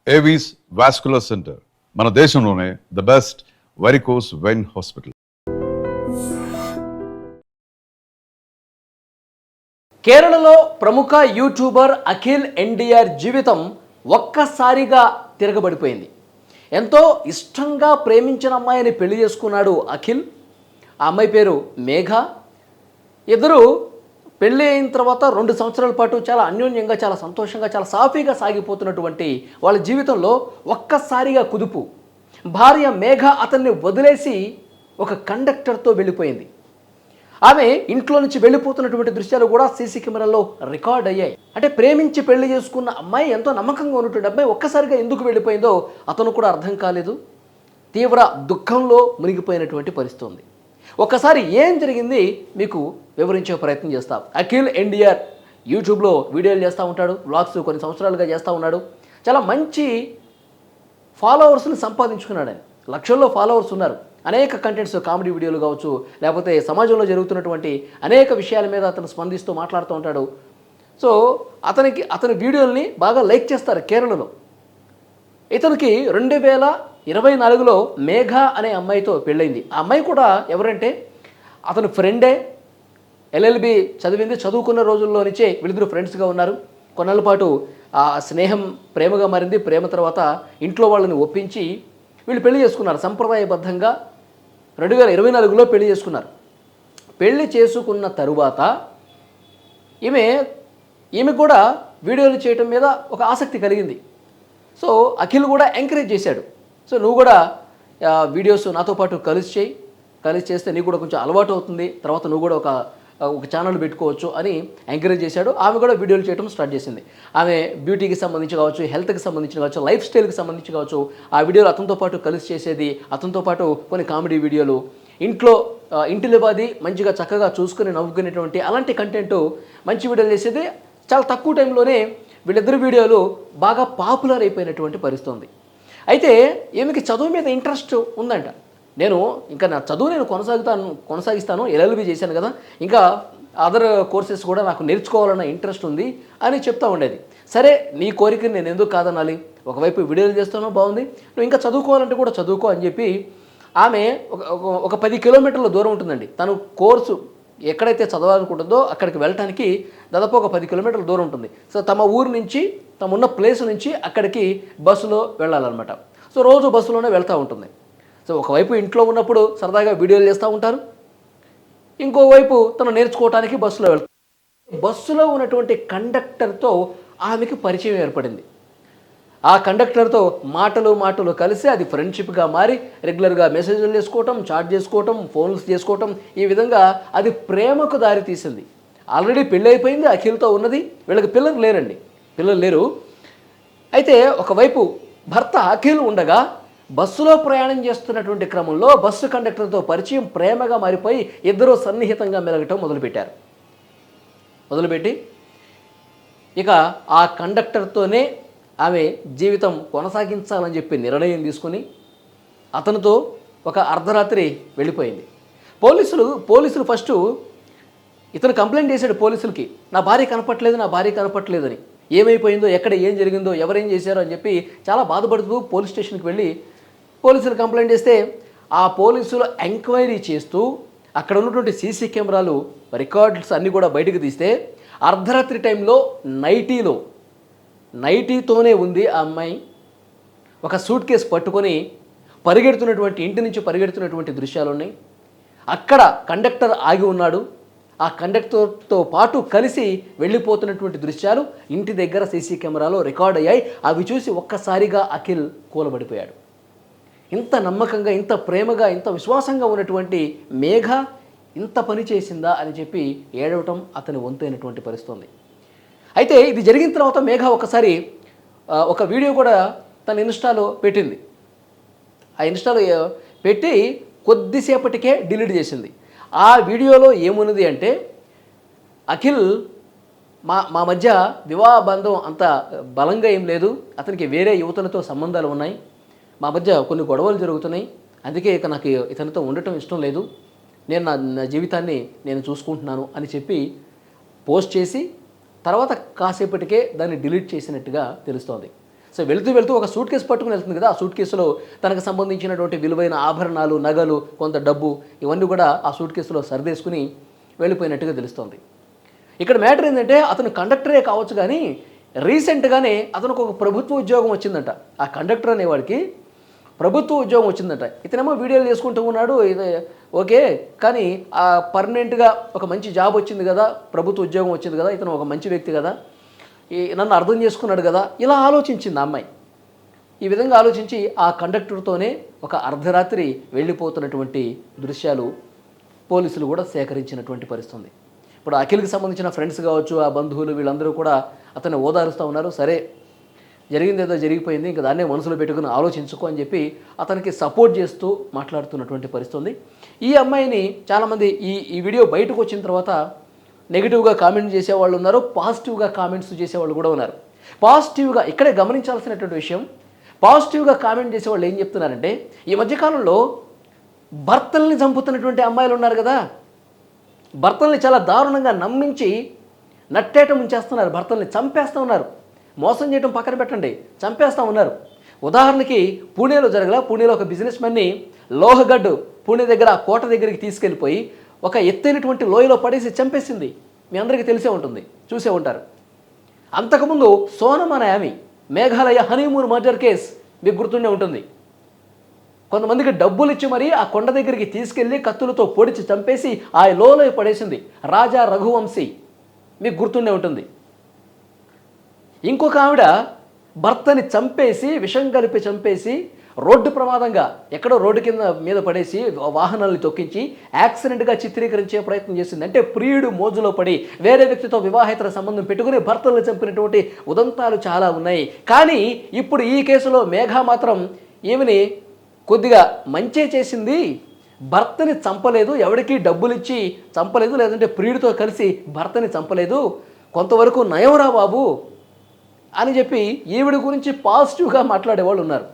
Avis vascular centre మన దేశంలోనే the best varicose vein hospital. కేరళలో ప్రముఖ యూట్యూబర్ అఖిల్ ఎన్టీఆర్ జీవితం ఒక్కసారిగా తిరగబడిపోయింది. ఎంతో ఇష్టంగా ప్రేమించిన అమ్మాయిని పెళ్లి చేసుకున్నాడు అఖిల్. ఆ అమ్మాయి పేరు మేఘ. ఇద్దరు పెళ్ళి అయిన తర్వాత 2 సంవత్సరాల పాటు చాలా అన్యోన్యంగా, చాలా సంతోషంగా, చాలా సాఫీగా సాగిపోతున్నటువంటి వాళ్ళ జీవితంలో ఒక్కసారిగా కుదుపు. భార్య మేఘ అతన్ని వదిలేసి ఒక కండక్టర్తో వెళ్ళిపోయింది. ఆమె ఇంట్లో నుంచి వెళ్ళిపోతున్నటువంటి దృశ్యాలు కూడా సీసీ కెమెరాలో రికార్డ్ అయ్యాయి. అంటే ప్రేమించి పెళ్లి చేసుకున్న అమ్మాయి, ఎంతో నమ్మకంగా ఉన్నటువంటి అమ్మాయి ఒక్కసారిగా ఎందుకు వెళ్ళిపోయిందో అతను కూడా అర్థం కాలేదు. తీవ్ర దుఃఖంలో మునిగిపోయినటువంటి పరిస్థితి ఉంది. ఒక్కసారి ఏం జరిగింది మీకు వివరించే ప్రయత్నం చేస్తాం. అఖిల్ ఎన్టీఆర్ యూట్యూబ్లో వీడియోలు చేస్తూ ఉంటాడు, వ్లాగ్స్ కొన్ని సంవత్సరాలుగా చేస్తూ ఉన్నాడు. చాలా మంచి ఫాలోవర్స్ని సంపాదించుకున్నాడు. ఆయన లక్షల్లో ఫాలోవర్స్ ఉన్నారు. అనేక కంటెంట్స్, కామెడీ వీడియోలు కావచ్చు, లేకపోతే సమాజంలో జరుగుతున్నటువంటి అనేక విషయాల మీద అతను స్పందిస్తూ మాట్లాడుతూ ఉంటాడు. సో అతని వీడియోల్ని బాగా లైక్ చేస్తారు కేరళలో. ఇతనికి 2024లో మేఘ అనే అమ్మాయితో పెళ్ళైంది. ఆ అమ్మాయి కూడా ఎవరంటే అతని ఫ్రెండే. ఎల్ఎల్బి చదివింది. చదువుకున్న రోజుల్లో నుంచే వీళ్ళిద్దరు ఫ్రెండ్స్గా ఉన్నారు. కొన్నాళ్ళ పాటు ఆ స్నేహం ప్రేమగా మారింది. ప్రేమ తర్వాత ఇంట్లో వాళ్ళని ఒప్పించి వీళ్ళు పెళ్లి చేసుకున్నారు. సంప్రదాయబద్ధంగా 2024లో పెళ్లి చేసుకున్నారు. పెళ్లి చేసుకున్న తరువాత ఈమె కూడా వీడియోలు చేయటం మీద ఒక ఆసక్తి కలిగింది. సో అఖిల్ కూడా ఎంకరేజ్ చేశాడు. సో నువ్వు కూడా వీడియోస్ నాతో పాటు కలిసి చేస్తే నీకు కూడా కొంచెం అలవాటు అవుతుంది, తర్వాత నువ్వు కూడా ఒక ఛానల్ పెట్టుకోవచ్చు అని ఎంకరేజ్ చేశాడు. ఆమె కూడా వీడియోలు చేయడం స్టార్ట్ చేసింది. ఆమె బ్యూటీకి సంబంధించి కావచ్చు, హెల్త్కి సంబంధించి కావచ్చు, లైఫ్ స్టైల్కి సంబంధించి కావచ్చు, ఆ వీడియోలు అతనితో పాటు కలిసి చేసేది. అతనితో పాటు కొన్ని కామెడీ వీడియోలు, ఇంటిలిబాది మంచిగా చక్కగా చూసుకుని నవ్వుకునేటువంటి అలాంటి కంటెంట్, మంచి వీడియోలు చేసేది. చాలా తక్కువ టైంలోనే వీళ్ళిద్దరు వీడియోలు బాగా పాపులర్ అయిపోయినటువంటి పరిస్థితి. అయితే ఈమెకి చదువు మీద ఇంట్రెస్ట్ ఉందంట. ఇంకా నా చదువు నేను కొనసాగిస్తాను, ఎల్ఎల్బి చేశాను కదా, ఇంకా అదర్ కోర్సెస్ కూడా నాకు నేర్చుకోవాలన్న ఇంట్రెస్ట్ ఉంది అని చెప్తా ఉండేది. సరే, నీ కోరికని నేను ఎందుకు కాదనాలి, ఒకవైపు వీడియోలు చేస్తానో బాగుంది, నువ్వు ఇంకా చదువుకోవాలంటే కూడా చదువుకో అని చెప్పి ఆమె ఒక 10 కిలోమీటర్ల దూరం ఉంటుందండి. తను కోర్సు ఎక్కడైతే చదవాలనుకుంటుందో అక్కడికి వెళ్ళటానికి దాదాపు ఒక 10 కిలోమీటర్ల దూరం ఉంటుంది. సో తమ ఊరు నుంచి, తమ ప్లేస్ నుంచి అక్కడికి బస్సులో వెళ్ళాలన్నమాట. సో రోజు బస్సులోనే వెళ్తూ ఉంటుంది. సో ఒకవైపు ఇంట్లో ఉన్నప్పుడు సరదాగా వీడియోలు చేస్తూ ఉంటారు, ఇంకోవైపు తను నేర్చుకోవటానికి బస్సులో వెళ్తారు. బస్సులో ఉన్నటువంటి కండక్టర్తో ఆమెకి పరిచయం ఏర్పడింది. ఆ కండక్టర్తో మాటలు కలిసి అది ఫ్రెండ్షిప్గా మారి రెగ్యులర్గా మెసేజ్లు చేసుకోవటం, చాట్ చేసుకోవటం, ఫోన్లు చేసుకోవటం, ఈ విధంగా అది ప్రేమకు దారి తీసింది. ఆల్రెడీ పెళ్ళి అయిపోయింది, అఖిల్తో ఉన్నది. వీళ్ళకి పిల్లలు లేరు. అయితే ఒకవైపు భర్త అఖిల్ ఉండగా బస్సులో ప్రయాణం చేస్తున్నటువంటి క్రమంలో బస్సు కండక్టర్తో పరిచయం ప్రేమగా మారిపోయి ఇద్దరూ సన్నిహితంగా మెలగటం మొదలుపెట్టి ఇక ఆ కండక్టర్తోనే ఆమె జీవితం కొనసాగించాలని చెప్పి నిర్ణయం తీసుకుని అతనితో ఒక అర్ధరాత్రి వెళ్ళిపోయింది. పోలీసులు ఫస్ట్ ఇతను కంప్లైంట్ చేశాడు పోలీసులకి, నా భార్య కనపట్లేదు అని. ఏమైపోయిందో, ఎక్కడ ఏం జరిగిందో, ఎవరేం చేశారో అని చెప్పి చాలా బాధపడుతూ పోలీస్ స్టేషన్కి వెళ్ళి పోలీసులు కంప్లైంట్ చేస్తే ఆ పోలీసులు ఎంక్వైరీ చేస్తూ అక్కడ ఉన్నటువంటి సీసీ కెమెరాలు రికార్డ్స్ అన్నీ కూడా బయటకు తీస్తే అర్ధరాత్రి టైంలో నైటీతోనే ఉంది ఆ అమ్మాయి. ఒక సూట్ కేసు పట్టుకొని ఇంటి నుంచి పరిగెడుతున్నటువంటి దృశ్యాలు ఉన్నాయి. అక్కడ కండక్టర్ ఆగి ఉన్నాడు. ఆ కండక్టర్తో పాటు కలిసి వెళ్ళిపోతున్నటువంటి దృశ్యాలు ఇంటి దగ్గర సీసీ కెమెరాలో రికార్డ్ అయ్యాయి. అవి చూసి ఒక్కసారిగా అఖిల్ కూలబడిపోయాడు. ఇంత నమ్మకంగా, ఇంత ప్రేమగా, ఇంత విశ్వాసంగా ఉన్నటువంటి మేఘ ఇంత పని చేసిందా అని చెప్పి ఏడవటం అతని వంతైనటువంటి పరిస్థితి. అయితే ఇది జరిగిన తర్వాత మేఘ ఒకసారి ఒక వీడియో కూడా తన ఇన్స్టాలో పెట్టింది. ఆ ఇన్స్టాలో పెట్టి కొద్దిసేపటికే డిలీట్ చేసింది. ఆ వీడియోలో ఏమున్నది అంటే, అఖిల్ మా మధ్య వివాహ బంధం అంత బలంగా ఏం లేదు, అతనికి వేరే యువతలతో సంబంధాలు ఉన్నాయి, మా మధ్య కొన్ని గొడవలు జరుగుతున్నాయి, అందుకే ఇక నాకు ఇతనితో ఉండటం ఇష్టం లేదు, నేను నా జీవితాన్ని నేను చూసుకుంటున్నాను అని చెప్పి పోస్ట్ చేసి తర్వాత కాసేపటికే దాన్ని డిలీట్ చేసినట్టుగా తెలుస్తోంది. సో వెళ్తూ ఒక సూట్ కేసు పట్టుకుని వెళ్తుంది కదా, ఆ సూట్ కేసులో తనకు సంబంధించినటువంటి విలువైన ఆభరణాలు, నగలు, కొంత డబ్బు ఇవన్నీ కూడా ఆ సూట్ కేసులో సర్దేసుకుని వెళ్ళిపోయినట్టుగా తెలుస్తోంది. ఇక్కడ మ్యాటర్ ఏంటంటే అతను కండక్టరే కావచ్చు, కానీ రీసెంట్గానే అతనికి ఒక ప్రభుత్వ ఉద్యోగం వచ్చిందంట. ఆ కండక్టర్ అనేవాడికి ప్రభుత్వ ఉద్యోగం వచ్చిందంట. ఇతనేమో వీడియోలు చేసుకుంటూ ఉన్నాడు, ఇది ఓకే, కానీ ఆ పర్మనెంట్గా ఒక మంచి జాబ్ వచ్చింది కదా, ప్రభుత్వ ఉద్యోగం వచ్చింది కదా, ఇతను ఒక మంచి వ్యక్తి కదా, నన్ను అర్థం చేసుకున్నాడు కదా, ఇలా ఆలోచించింది ఆ అమ్మాయి. ఈ విధంగా ఆలోచించి ఆ కండక్టర్తోనే ఒక అర్ధరాత్రి వెళ్ళిపోతున్నటువంటి దృశ్యాలు పోలీసులు కూడా సేకరించినటువంటి పరిస్థితి. ఇప్పుడు అఖిల్కి సంబంధించిన ఫ్రెండ్స్ కావచ్చు, ఆ బంధువులు వీళ్ళందరూ కూడా అతన్ని ఓదారుస్తూ ఉన్నారు. సరే జరిగింది ఏదో జరిగిపోయింది, ఇంకా దాన్నే మనసులో పెట్టుకుని ఆలోచించుకో అని చెప్పి అతనికి సపోర్ట్ చేస్తూ మాట్లాడుతున్నటువంటి పరిస్థితి. ఈ అమ్మాయిని చాలామంది ఈ వీడియో బయటకు వచ్చిన తర్వాత నెగిటివ్గా కామెంట్ చేసేవాళ్ళు ఉన్నారు, పాజిటివ్గా కామెంట్స్ చేసేవాళ్ళు కూడా ఉన్నారు. పాజిటివ్గా ఇక్కడే గమనించాల్సినటువంటి విషయం, పాజిటివ్గా కామెంట్ చేసేవాళ్ళు ఏం చెప్తున్నారంటే, ఈ మధ్యకాలంలో భర్తల్ని చంపుతున్నటువంటి అమ్మాయిలు ఉన్నారు కదా, భర్తల్ని చాలా దారుణంగా నమ్మించి నట్టేట ముంచేస్తున్నారు, భర్తల్ని చంపేస్తూ ఉన్నారు. మోసం చేయడం పక్కన పెట్టండి, చంపేస్తూ ఉన్నారు. ఉదాహరణకి పూణేలో పూణేలో ఒక బిజినెస్ మ్యాన్ని లోహగఢ్ పూణే దగ్గర ఆ కోట దగ్గరికి తీసుకెళ్ళిపోయి ఒక ఎత్తైనటువంటి లోయలో పడేసి చంపేసింది. మీ అందరికీ తెలిసే ఉంటుంది, చూసే ఉంటారు. అంతకుముందు సోనం అనే ఆమె మేఘాలయ హనీమూన్ మర్డర్ కేస్ మీకు గుర్తుండే ఉంటుంది. కొంతమందికి డబ్బులు ఇచ్చి మరీ ఆ కొండ దగ్గరికి తీసుకెళ్ళి కత్తులతో పొడిచి చంపేసి ఆ లోలో పడేసింది రాజా రఘువంశీ, మీకు గుర్తుండే ఉంటుంది. ఇంకొక ఆవిడ భర్తని చంపేసి, విషం కలిపి చంపేసి, రోడ్డు ప్రమాదంగా ఎక్కడో రోడ్డు కింద మీద పడేసి వాహనాలను తొక్కించి యాక్సిడెంట్గా చిత్రీకరించే ప్రయత్నం చేసింది. అంటే ప్రియుడు మోజులో పడి వేరే వ్యక్తితో వివాహేతర సంబంధం పెట్టుకుని భర్తలను చంపినటువంటి ఉదంతాలు చాలా ఉన్నాయి. కానీ ఇప్పుడు ఈ కేసులో మేఘ మాత్రం ఈమెని కొద్దిగా మంచే చేసింది, భర్తని చంపలేదు, ఎవరికి డబ్బులు ఇచ్చి చంపలేదు, లేదంటే ప్రియుడితో కలిసి భర్తని చంపలేదు, కొంతవరకు నయంరా బాబు అని చెప్పి ఈవిడ గురించి పాజిటివ్గా మాట్లాడేవాళ్ళు ఉన్నారు.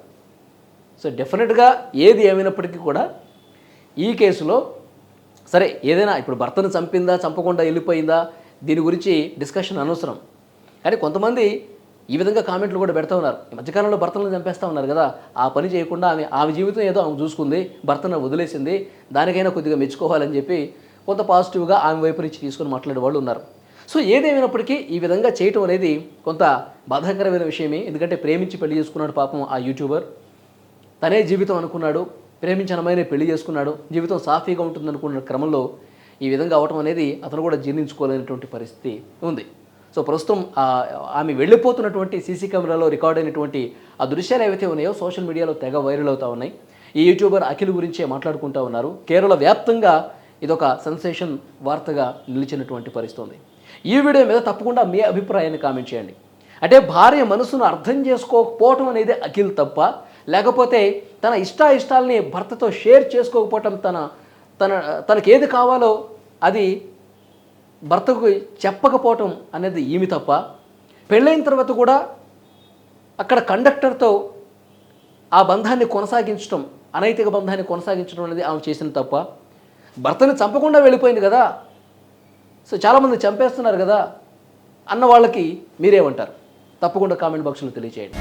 సో డెఫినెట్గా ఏది ఏమైనప్పటికీ కూడా ఈ కేసులో సరే ఏదైనా ఇప్పుడు భర్తను చంపిందా చంపకుండా వెళ్ళిపోయిందా దీని గురించి డిస్కషన్ అనవసరం. కానీ కొంతమంది ఈ విధంగా కామెంట్లు కూడా పెడతా ఉన్నారు. ఈ మధ్యకాలంలో భర్తలను చంపేస్తూ ఉన్నారు కదా, ఆ పని చేయకుండా ఆమె జీవితం ఏదో ఆమె చూసుకుంది, భర్తను వదిలేసింది, దానికైనా కొద్దిగా మెచ్చుకోవాలని చెప్పి కొంత పాజిటివ్గా ఆమె వైపు నుంచి తీసుకొని మాట్లాడే వాళ్ళు ఉన్నారు. సో ఏదేమైనప్పటికీ ఈ విధంగా చేయటం అనేది కొంత బాధాకరమైన విషయమే. ఎందుకంటే ప్రేమించి పెళ్లి చేసుకున్నాడు పాపం ఆ యూట్యూబర్, తనే జీవితం అనుకున్నాడు, ప్రేమించిన అమ్మాయినే పెళ్లి చేసుకున్నాడు, జీవితం సాఫీగా ఉంటుంది అనుకున్న క్రమంలో ఈ విధంగా అవటం అనేది అతను కూడా జీర్ణించుకోలేనటువంటి పరిస్థితి ఉంది. సో ప్రస్తుతం ఆమె వెళ్ళిపోతున్నటువంటి సీసీ కెమెరాలో రికార్డ్ అయినటువంటి ఆ దృశ్యాలు ఏవైతే ఉన్నాయో సోషల్ మీడియాలో తెగ వైరల్ అవుతూ ఉన్నాయి. ఈ యూట్యూబర్ అఖిల్ గురించే మాట్లాడుకుంటూ ఉన్నారు. కేరళ వ్యాప్తంగా ఇదొక సెన్సేషన్ వార్తగా నిలిచినటువంటి పరిస్థితి ఉంది. ఈ వీడియో మీద తప్పకుండా మీ అభిప్రాయాన్ని కామెంట్ చేయండి. అంటే భార్య మనసును అర్థం చేసుకోకపోవటం అనేది అఖిల్ తప్ప, లేకపోతే తన ఇష్టాలని భర్తతో షేర్ చేసుకోకపోవటం, తనకి ఏది కావాలో అది భర్తకు చెప్పకపోవటం అనేది ఈమె తప్ప, పెళ్ళైన తర్వాత కూడా అక్కడ కండక్టర్తో ఆ బంధాన్ని కొనసాగించడం, అనైతిక బంధాన్ని కొనసాగించడం అనేది ఆమె చేసిన తప్ప, భర్తని చంపకుండా వెళ్ళిపోయింది కదా, సో చాలామంది చంపేస్తున్నారు కదా అన్న వాళ్ళకి మీరేమంటారు? తప్పకుండా కామెంట్ బాక్స్లో తెలియజేయండి.